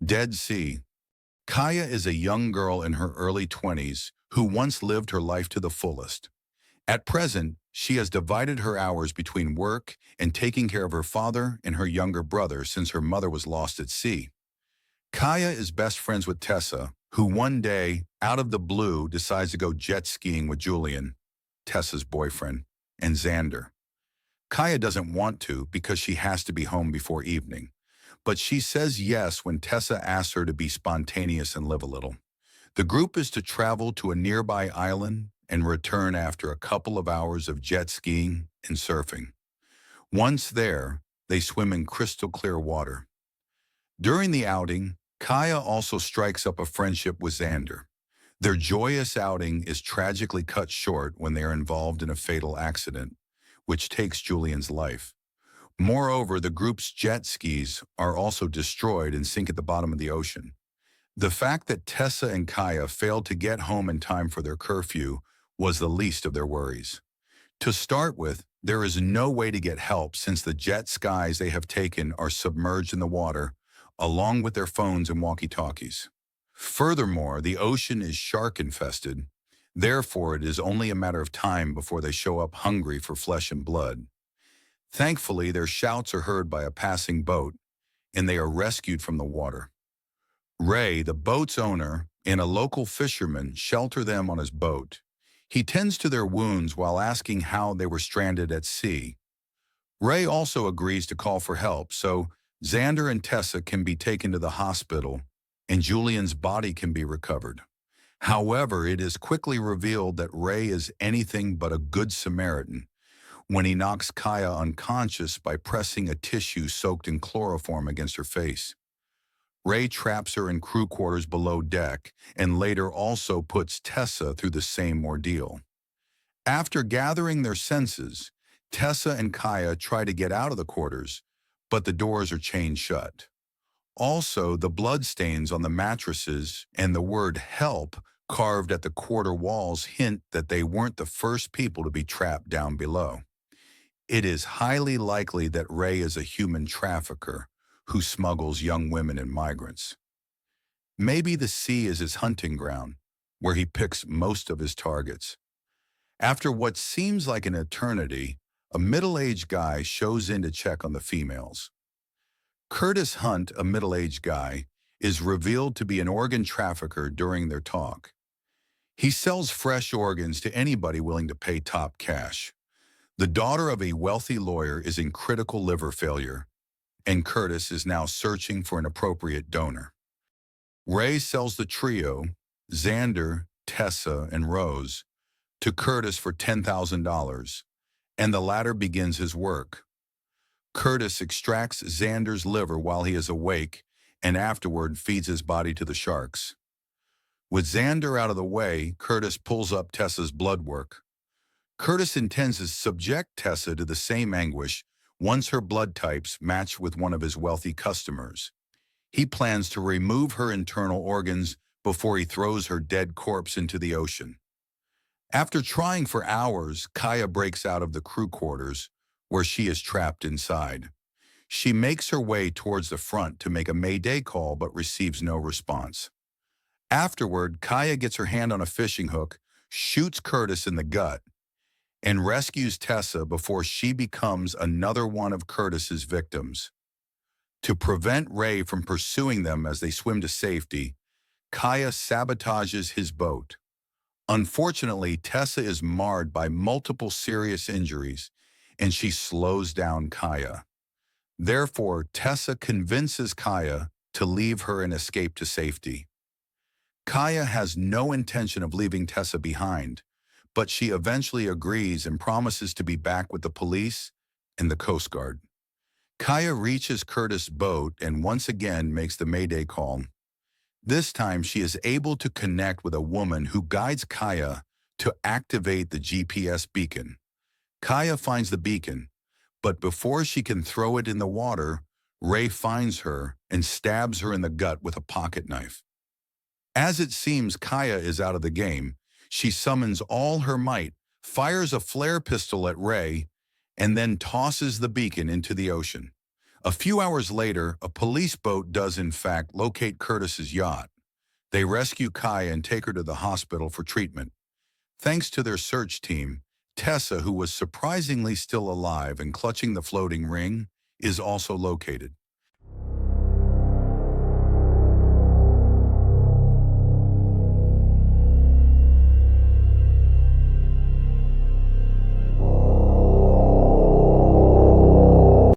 Dead Sea. Kaya is a young girl in her early 20s who once lived her life to the fullest. At present, she has divided her hours between work and taking care of her father and her younger brother since her mother was lost at sea. Kaya is best friends with Tessa, who one day, out of the blue, decides to go jet skiing with Julian, Tessa's boyfriend, and Xander. Kaya doesn't want to because she has to be home before evening, but she says yes when Tessa asks her to be spontaneous and live a little. The group is to travel to a nearby island and return after a couple of hours of jet skiing and surfing. Once there, they swim in crystal clear water. During the outing, Kaya also strikes up a friendship with Xander. Their joyous outing is tragically cut short when they are involved in a fatal accident, which takes Julian's life. Moreover, the group's jet skis are also destroyed and sink at the bottom of the ocean. The fact that Tessa and Kaya failed to get home in time for their curfew was the least of their worries. To start with, there is no way to get help since the jet skis they have taken are submerged in the water, along with their phones and walkie-talkies. Furthermore, the ocean is shark-infested. Therefore, it is only a matter of time before they show up hungry for flesh and blood. Thankfully, their shouts are heard by a passing boat, and they are rescued from the water. Ray, the boat's owner, and a local fisherman shelter them on his boat. He tends to their wounds while asking how they were stranded at sea. Ray also agrees to call for help so Xander and Tessa can be taken to the hospital and Julian's body can be recovered. However, it is quickly revealed that Ray is anything but a good Samaritan when he knocks Kaya unconscious by pressing a tissue soaked in chloroform against her face. Ray traps her in crew quarters below deck and later also puts Tessa through the same ordeal. After gathering their senses, Tessa and Kaya try to get out of the quarters, but the doors are chained shut. Also, the bloodstains on the mattresses and the word "help" carved at the quarter walls hint that they weren't the first people to be trapped down below. It is highly likely that Ray is a human trafficker who smuggles young women and migrants. Maybe the sea is his hunting ground, where he picks most of his targets. After what seems like an eternity, a middle-aged guy shows in to check on the females. Curtis Hunt, a middle-aged guy, is revealed to be an organ trafficker during their talk. He sells fresh organs to anybody willing to pay top cash. The daughter of a wealthy lawyer is in critical liver failure, and Curtis is now searching for an appropriate donor. Ray sells the trio, Xander, Tessa, and Rose, to Curtis for $10,000, and the latter begins his work. Curtis extracts Xander's liver while he is awake and afterward feeds his body to the sharks. With Xander out of the way, Curtis pulls up Tessa's blood work. Curtis intends to subject Tessa to the same anguish once her blood types match with one of his wealthy customers. He plans to remove her internal organs before he throws her dead corpse into the ocean. After trying for hours, Kaya breaks out of the crew quarters, where she is trapped inside. She makes her way towards the front to make a mayday call but receives no response. Afterward, Kaya gets her hand on a fishing hook, shoots Curtis in the gut, and rescues Tessa before she becomes another one of Curtis's victims. To prevent Ray from pursuing them as they swim to safety, Kaya sabotages his boat. Unfortunately, Tessa is marred by multiple serious injuries, and she slows down Kaya. Therefore, Tessa convinces Kaya to leave her and escape to safety. Kaya has no intention of leaving Tessa behind, but she eventually agrees and promises to be back with the police and the Coast Guard. Kaya reaches Curtis' boat and once again makes the mayday call. This time, she is able to connect with a woman who guides Kaya to activate the GPS beacon. Kaya finds the beacon, but before she can throw it in the water, Ray finds her and stabs her in the gut with a pocket knife. As it seems Kaya is out of the game, she summons all her might, fires a flare pistol at Ray, and then tosses the beacon into the ocean. A few hours later, a police boat does in fact locate Curtis's yacht. They rescue Kaya and take her to the hospital for treatment. Thanks to their search team, Tessa, who was surprisingly still alive and clutching the floating ring, is also located.